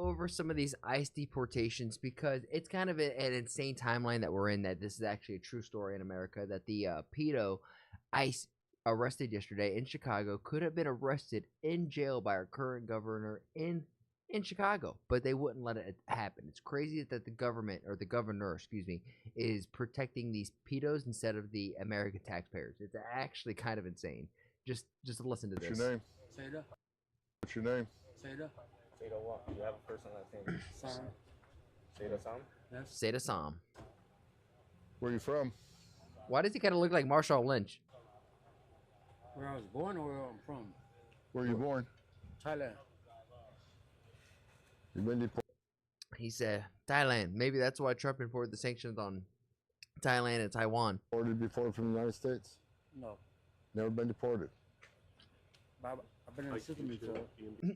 over some of these ICE deportations because it's kind of an insane timeline that we're in. That this is actually a true story in America. That the pedo ICE arrested yesterday in Chicago could have been arrested in jail by our current governor in Chicago, but they wouldn't let it happen. It's crazy that the government, or the governor, excuse me, is protecting these pedos instead of the American taxpayers. It's actually kind of insane. Just listen to this. What's your name? Seda. What's your name? Seda. Seda what? You have a first and last name. Sam. Seda Sam? Yes. Seda Sam. Where are you from? Why does he kind of look like Marshawn Lynch? Where I was born or where I'm from? Where are you born? Thailand. You've been deported. He said Thailand. Maybe that's why Trump imported the sanctions on Thailand and Taiwan. Before from the United States? No. Never been deported. I've been in the system before.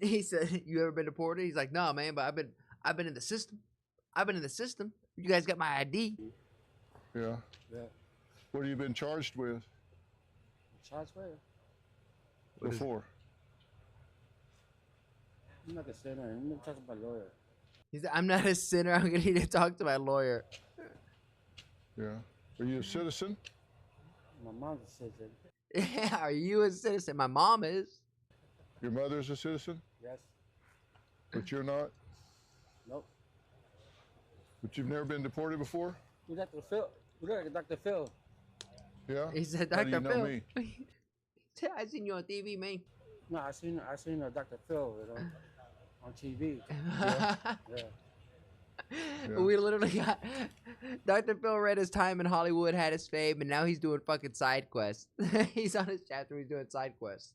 He said, "You ever been deported?" He's like, "No, man, but I've been in the system. I've been in the system. You guys got my ID." Yeah. Yeah. What have you been charged with Charged where? before? I'm not gonna say that. I'm gonna talk to my lawyer. He said, "I'm not a sinner. I'm gonna need to talk to my lawyer." Yeah. Are you a citizen? My mom's a citizen. Yeah, are you a citizen? My mom is. Your mother's a citizen, Yes. but you're not? Nope. But you've never been deported before? You Dr. Phil. You look like Dr. Phil. Yeah? He said, How do "Dr. you know Phil." me? He said, "I seen you on TV, man." No, I seen Dr. Phil, on TV. Yeah. Yeah. Yeah. We literally got Dr. Phil read his time in Hollywood, had his fame, and now he's doing fucking side quests. He's on his chapter. He's doing side quests.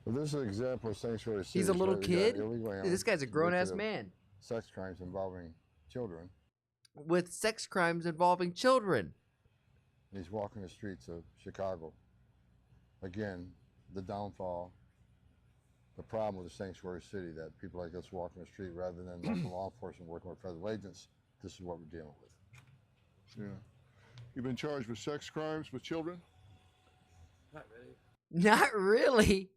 Well, this is an example of sanctuary cities. He's a little where we kid. got illegal This guy's a aliens grown ass convicted of man Sex crimes involving children. with sex crimes involving children. And he's walking the streets of Chicago. Again, the downfall, the problem with the sanctuary city, that people like us walking the street rather than local law enforcement working with federal agents. This is what we're dealing with. Yeah. You've been charged with sex crimes with children? Not really. Not really.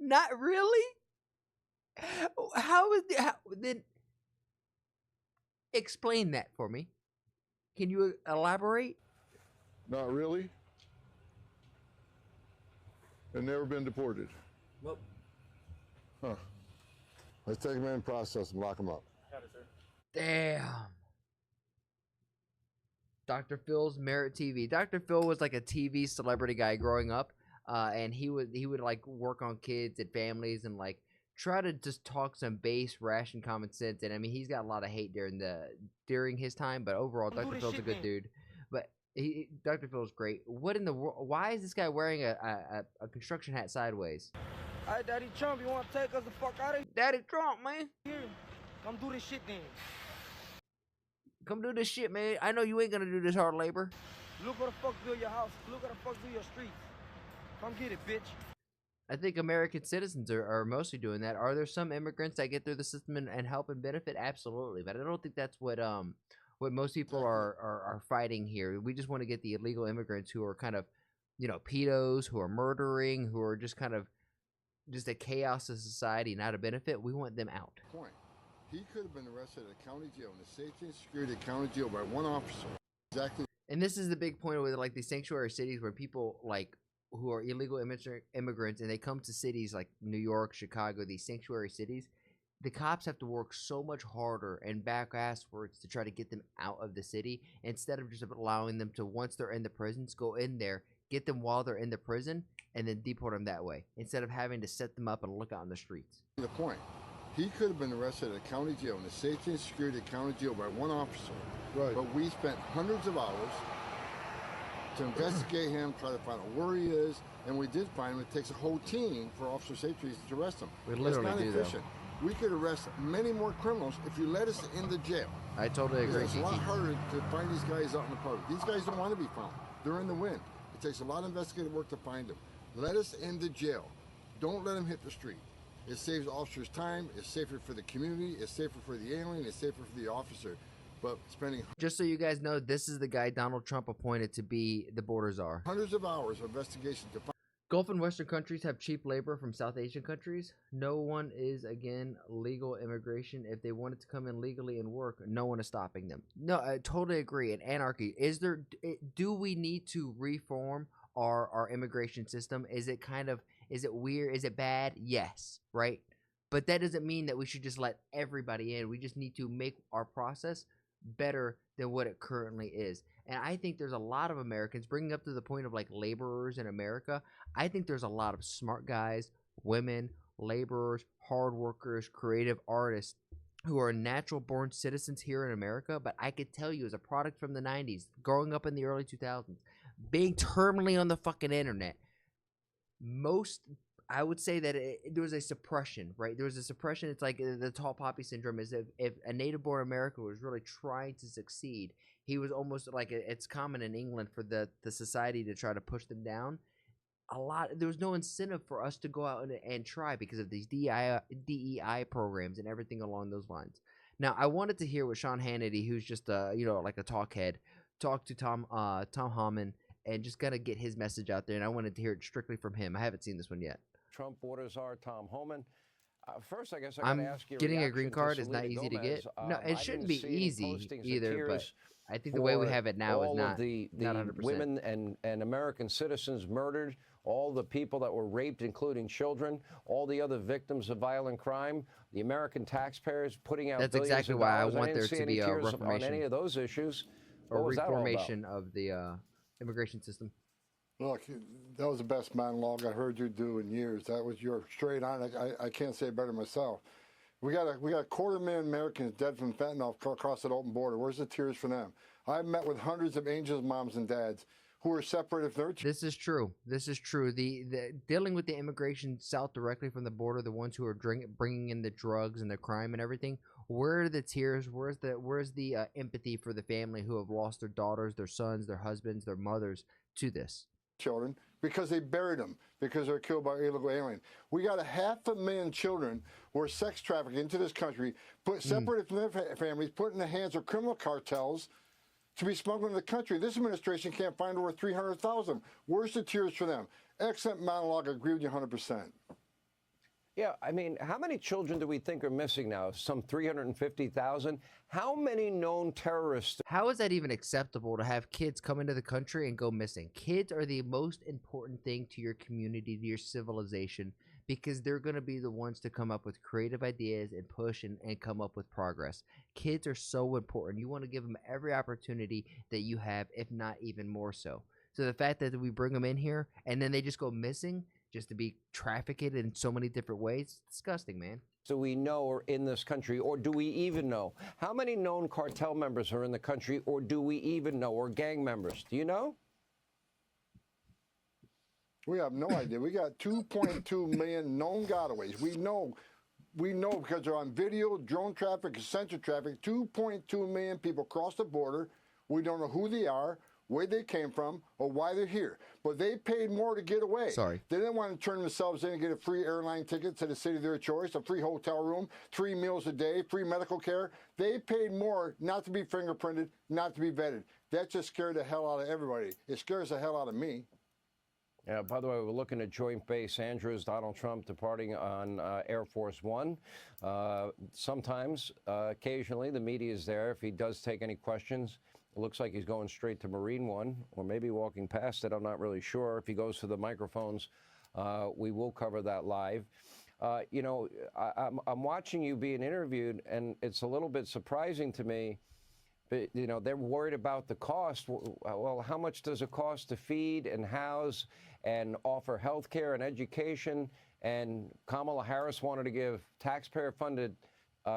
Not really. How is then? Explain that for me. Can you elaborate? Not really? And never been deported? Nope. Huh. Let's take him in, process and lock him up. Got it, sir. Damn. Dr. Phil's Merit TV. Dr. Phil was like a TV celebrity guy growing up, and he would like work on kids and families and like try to just talk some base, rational common sense. And I mean, he's got a lot of hate during his time, but overall, Dr. Phil's a good dude. But Dr. Phil's great. What in the world? Why is this guy wearing a construction hat sideways? All right, Daddy Trump, you want to take us the fuck out of Daddy Trump, man. here? Come do this shit then. Come do this shit, man. I know you ain't gonna do this hard labor. Look what the fuck build your house. Look what the fuck do your streets. Come get it, bitch. I think American citizens are mostly doing that. Are there some immigrants that get through the system and help and benefit? Absolutely, but I don't think that's what most people are fighting here. We just want to get the illegal immigrants who are kind of, pedos, who are murdering, who are just kind of just a chaos of society, not a benefit. We want them out. Point. He could have been arrested at a county jail in the safety and security of county jail by one officer. Exactly. And this is the big point with like these sanctuary cities where people like who are illegal immigrants and they come to cities like New York, Chicago, these sanctuary cities. The cops have to work so much harder and back asswards to try to get them out of the city instead of just allowing them to, once they're in the prisons, go in there, get them while they're in the prison, and then deport them that way instead of having to set them up and look out on the streets. The point. He could have been arrested at a county jail in the safety and security of county jail by one officer. Right. But we spent hundreds of hours to investigate him, try to find out where he is, and we did find him. It takes a whole team for officer safety to arrest him. We literally It's do not that. efficient. We could arrest many more criminals if you let us in the jail. I totally agree, It's a lot Kiki. harder to find these guys out in the public. These guys don't want to be found. They're in the wind. It takes a lot of investigative work to find them. Let us in the jail. Don't let them hit the street. It saves officers time. It's safer for the community. It's safer for the alien. It's safer for the officer. But spending Just so you guys know, this is the guy Donald Trump appointed to be the border czar. hundreds of hours of investigation to find Gulf and Western countries have cheap labor from South Asian countries. No one is, again, legal immigration. If they wanted to come in legally and work, no one is stopping them. No, I totally agree. In anarchy, do we need to reform our immigration system? Is it weird? Is it bad? Yes, right? But that doesn't mean that we should just let everybody in. We just need to make our process better than what it currently is. And I think there's a lot of Americans, bringing up to the point of like laborers in America. I think there's a lot of smart guys, women, laborers, hard workers, creative artists who are natural born citizens here in America. But I could tell you, as a product from the 90s, growing up in the early 2000s, being terminally on the fucking internet, I would say that there was a suppression, right? There was a suppression. It's like the tall poppy syndrome is if a native born American was really trying to succeed, he was almost like it's common in England for the society to try to push them down. There was no incentive for us to go out and try because of these DEI programs and everything along those lines. Now, I wanted to hear what Sean Hannity, who's just like a talk head, talk to Tom Homan and just gotta get his message out there. And I wanted to hear it strictly from him. I haven't seen this one yet. Trump borders are Tom Homan. First, I guess I got to ask you. Getting a green card is not easy to get. No, it shouldn't be easy either, but I think the way we have it now is not the 100%. Women and American citizens murdered, all the people that were raped, including children, all the other victims of violent crime, the American taxpayers putting out. That's billions exactly of why I dollars. want there didn't to see be any a tears reformation on any of those issues. or What was that all about? reformation of the immigration system. Look, that was the best monologue I heard you do in years. That was your straight on. I can't say it better myself. We got a 250,000 Americans dead from fentanyl across that open border. Where's the tears for them? I've met with hundreds of angels, moms, and dads who are separated from their children. This is true. This is true. The dealing with the immigration south directly from the border, the ones who are bringing in the drugs and the crime and everything. Where are the tears? Where's the empathy for the family who have lost their daughters, their sons, their husbands, their mothers to this? Children because they buried them because they're killed by illegal alien. We got 500,000 children who are sex trafficked into this country, separated from their families, put in the hands of criminal cartels to be smuggled into the country. This administration can't find over 300,000. Where's the tears for them? Excellent monologue. I agree with you 100%. Yeah, I mean, how many children do we think are missing now? Some 350,000? How many known terrorists? How is that even acceptable to have kids come into the country and go missing? Kids are the most important thing to your community, to your civilization, because they're going to be the ones to come up with creative ideas and push and come up with progress. Kids are so important. You want to give them every opportunity that you have, if not even more so. So the fact that we bring them in here and then they just go missing just to be trafficked in so many different ways, it's disgusting, man. Do we know are in this country, or do we even know? How many known cartel members are in the country, or do we even know, or gang members? Do you know? We have no idea. We got 2.2 million known gotaways. We know because they're on video, drone traffic, eccentric traffic. 2.2 million people cross the border. We don't know who they are, where they came from, or why they're here. But they paid more to get away. Sorry. They didn't want to turn themselves in and get a free airline ticket to the city of their choice, a free hotel room, 3 meals a day, free medical care. They paid more not to be fingerprinted, not to be vetted. That just scared the hell out of everybody. It scares the hell out of me. Yeah, by the way, we're looking at Joint Base Andrews, Donald Trump departing on Air Force One. Sometimes, occasionally, the media is there. If he does take any questions, it looks like he's going straight to Marine One, or maybe walking past it. I'm not really sure. If he goes to the microphones, we will cover that live. You know, I'm watching you being interviewed, and it's a little bit surprising to me. But, you know, they're worried about the cost. Well, how much does it cost to feed and house and offer health care and education? And Kamala Harris wanted to give taxpayer-funded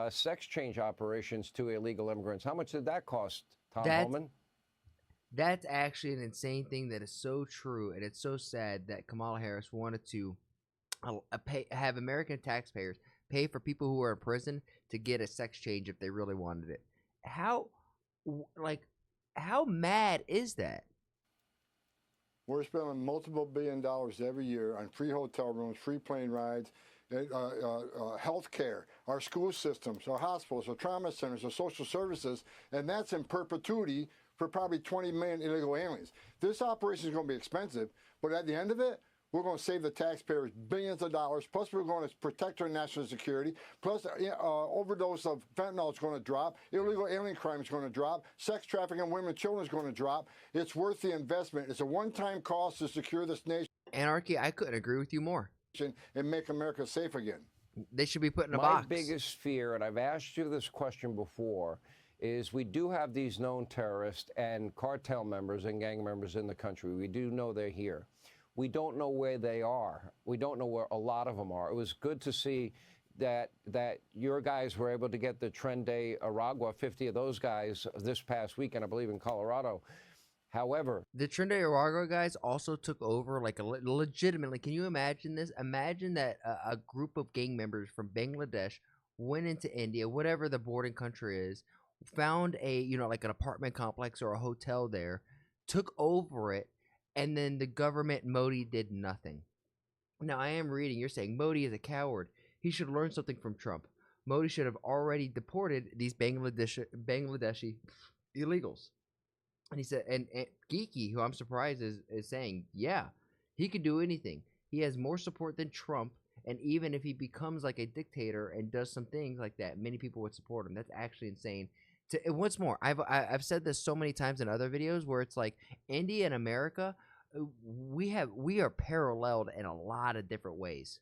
sex change operations to illegal immigrants. How much did that cost, Tom Homan? That's actually an insane thing that is so true, and it's so sad that Kamala Harris wanted to have American taxpayers pay for people who are in prison to get a sex change if they really wanted it. How mad is that? We're spending multiple $1 billion every year on free hotel rooms, free plane rides, health care, our school systems, our hospitals, our trauma centers, our social services, and that's in perpetuity for probably 20 million illegal aliens. This operation is going to be expensive, but at the end of it, We're going to save the taxpayers billions of dollars. Plus, we're going to protect our national security. Plus, overdose of fentanyl is going to drop. Illegal alien crime is going to drop. Sex trafficking of women and children is going to drop. It's worth the investment. It's a one-time cost to secure this nation. Anarchy, I couldn't agree with you more. And make America safe again. They should be put in a My box. biggest fear, and I've asked you this question before, is we do have these known terrorists and cartel members and gang members in the country. We do know they're here. We don't know where they are. We don't know where a lot of them are. It was good to see that your guys were able to get the Tren de Aragua, 50 of those guys this past weekend, I believe, in Colorado. However, the Tren de Aragua guys also took over, like, legitimately. Can you imagine this? Imagine that a group of gang members from Bangladesh went into India, whatever the bordering country is, found a, like an apartment complex or a hotel there, took over it, and then the government, Modi, did nothing. Now, I am reading, you're saying Modi is a coward. He should learn something from Trump. Modi should have already deported these Bangladeshi illegals. And he said, and Geeky, who I'm surprised is saying, yeah, he could do anything. He has more support than Trump, and even if he becomes like a dictator and does some things like that, many people would support him. That's actually insane. And what's more, I've said this so many times in other videos where it's like India and America, we are paralleled in a lot of different ways.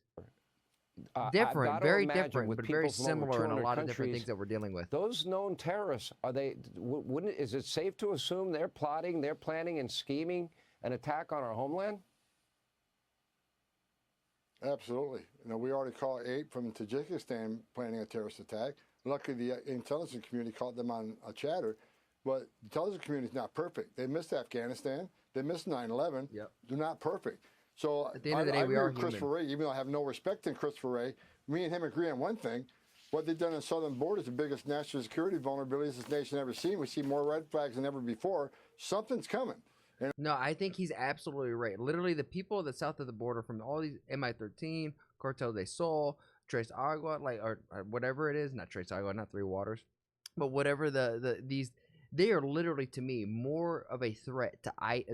Different, very different, but very similar in a lot of different things that we're dealing with. Those known terrorists, are they? Is it safe to assume they're plotting, they're planning and scheming an attack on our homeland? Absolutely. We already caught 8 from Tajikistan planning a terrorist attack. Luckily, the intelligence community caught them on a chatter, but the intelligence community is not perfect. They missed Afghanistan. They missed 9/11. Yep. They're not perfect. So at the end of the day, we are human. Christopher Wray, even though I have no respect in Christopher Wray, me and him agree on one thing. What they've done on the southern border is the biggest national security vulnerabilities this nation ever seen. We see more red flags than ever before. Something's coming. No, I think he's absolutely right. Literally, the people of the south of the border from all these MI-13, Cartel de Sol, Tres Agua, or whatever it is, not Tres Agua, not Three Waters, but whatever these, they are literally, to me, more of a threat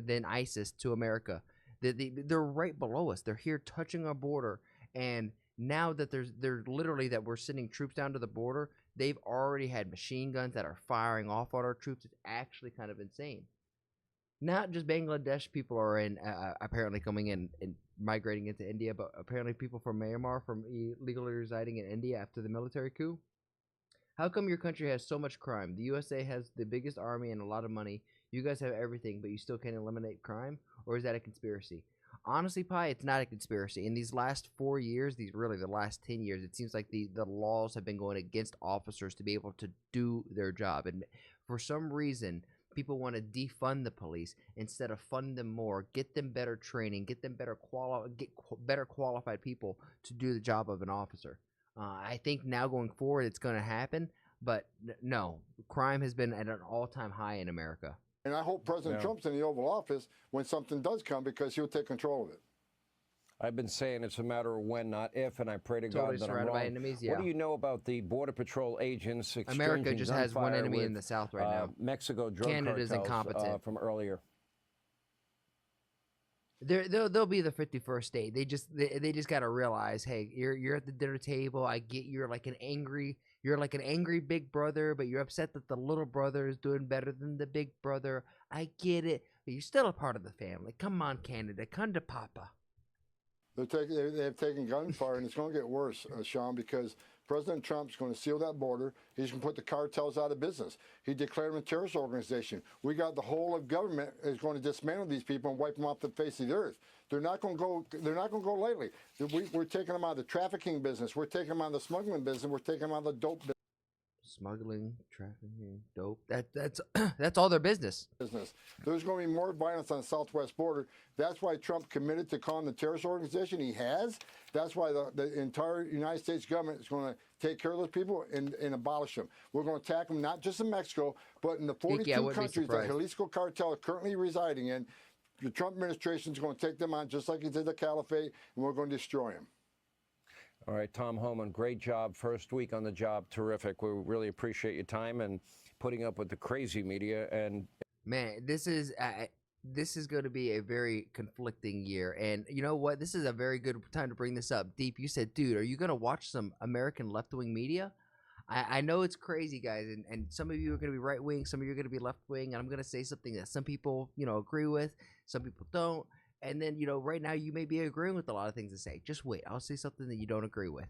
than ISIS to America. They're right below us. They're here touching our border, and now that they're literally that we're sending troops down to the border, they've already had machine guns that are firing off on our troops. It's actually kind of insane. Not just Bangladesh people are apparently coming in and migrating into India, but apparently people from Myanmar from illegally residing in India after the military coup. How come your country has so much crime? The USA has the biggest army and a lot of money. You guys have everything, but you still can't eliminate crime? Or is that a conspiracy? Honestly, Pi, it's not a conspiracy. In these last 4 years, the last 10 years, it seems like the laws have been going against officers to be able to do their job. And for some reason, people want to defund the police instead of fund them more, get them better training, get them better qualified people to do the job of an officer. I think now going forward, it's going to happen. But no, crime has been at an all-time high in America. And I hope President Trump's in the Oval Office when something does come, because he'll take control of it. I've been saying it's a matter of when, not if, and I pray to Totally God that I'm surrounded wrong. by enemies, yeah. What do you know about the Border Patrol agents exchanging America just has one gunfire enemy with, in the South right now. Mexico drug Canada's cartels incompetent. from earlier. They'll be the 51st state. They just got to realize, hey, you're at the dinner table. I get you're like an angry big brother, but you're upset that the little brother is doing better than the big brother. I get it, but you're still a part of the family. Come on, Canada, come to Papa. They've taken gunfire, and it's going to get worse, Sean, because President Trump's going to seal that border. He's going to put the cartels out of business. He declared them a terrorist organization. We got the whole of government is going to dismantle these people and wipe them off the face of the earth. They're not going to go. They're not going to go lightly. We're taking them out of the trafficking business. We're taking them out of the smuggling business. We're taking them out of the dope business. Smuggling, trafficking, dope. That's all their business. There's going to be more violence on the southwest border. That's why Trump committed to calling the terrorist organization. He has. That's why the entire United States government is going to take care of those people and abolish them. We're going to attack them not just in Mexico, but in the 42 countries that Jalisco cartel is currently residing in. The Trump administration is going to take them on just like he did the Caliphate, and we're going to destroy them. All right, Tom Homan, great job. First week on the job, terrific. We really appreciate your time and putting up with the crazy media. And man, this is this is going to be a very conflicting year. And you know what? This is a very good time to bring this up. Deep, you said, dude, are you going to watch some American left-wing media? I know it's crazy, guys, and some of you are going to be right-wing, some of you are going to be left-wing, and I'm going to say something that some people, agree with, some people don't. And then, right now you may be agreeing with a lot of things to say. Just wait. I'll say something that you don't agree with.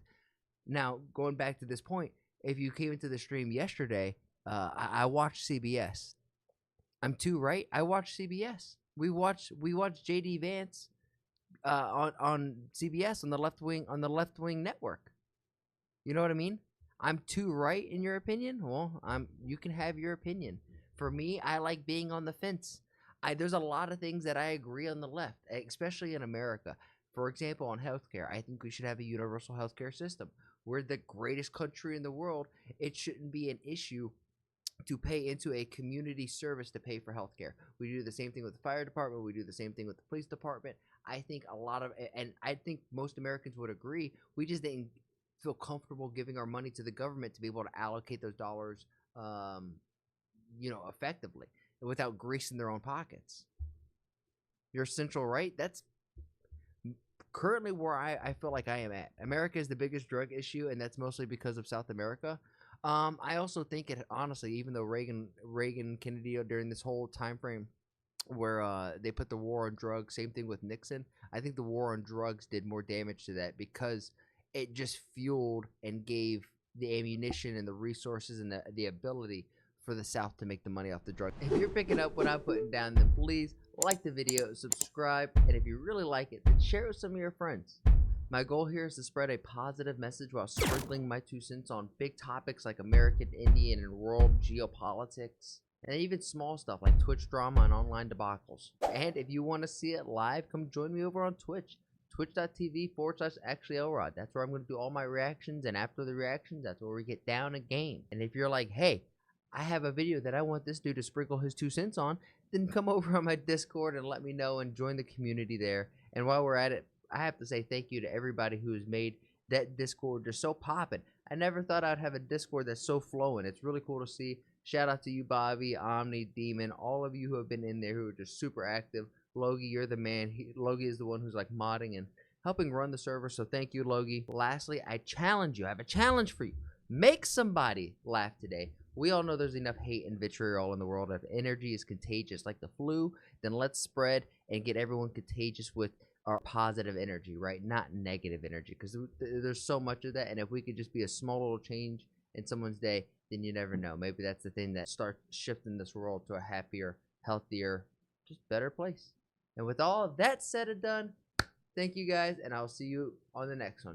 Now, going back to this point, if you came into the stream yesterday, I watched CBS. I'm too right. I watched CBS. We watched JD Vance on CBS on the left wing network. You know what I mean? I'm too right in your opinion. Well, you can have your opinion. For me, I like being on the fence. There's a lot of things that I agree on the left, especially in America. For example, on healthcare, I think we should have a universal healthcare system. We're the greatest country in the world. It shouldn't be an issue to pay into a community service to pay for healthcare. We do the same thing with the fire department. We do the same thing with the police department. I think I think most Americans would agree. We just didn't feel comfortable giving our money to the government to be able to allocate those dollars, effectively without greasing their own pockets. Your central right, that's currently where I feel like I am at. America is the biggest drug issue, and that's mostly because of South America. I also think it, honestly, even though Reagan, Kennedy, during this whole time frame where they put the war on drugs, same thing with Nixon, I think the war on drugs did more damage to that because it just fueled and gave the ammunition and the resources and the ability for the South to make the money off the drug. If you're picking up what I'm putting down, then please like the video, subscribe, and if you really like it, then share it with some of your friends. My goal here is to spread a positive message while sprinkling my 2 cents on big topics like American, Indian, and world geopolitics, and even small stuff like Twitch drama and online debacles. And if you want to see it live, come join me over on Twitch. Twitch.tv/ActuallyElrod. That's where I'm going to do all my reactions, and after the reactions, that's where we get down a game. And if you're like, hey, I have a video that I want this dude to sprinkle his 2 cents on, then come over on my Discord and let me know and join the community there. And while we're at it, I have to say thank you to everybody who has made that Discord just so poppin'. I never thought I'd have a Discord that's so flowing. It's really cool to see. Shout out to you, Bobby, Omni, Demon, all of you who have been in there who are just super active. Logie, you're the man. Logie is the one who's like modding and helping run the server, so thank you, Logie. Lastly, I challenge you. I have a challenge for you. Make somebody laugh today. We all know there's enough hate and vitriol in the world. If energy is contagious like the flu, then let's spread and get everyone contagious with our positive energy, right? Not negative energy, because there's so much of that, and if we could just be a small little change in someone's day, then you never know. Maybe that's the thing that starts shifting this world to a happier, healthier, just better place. And with all of that said and done, thank you guys, and I'll see you on the next one.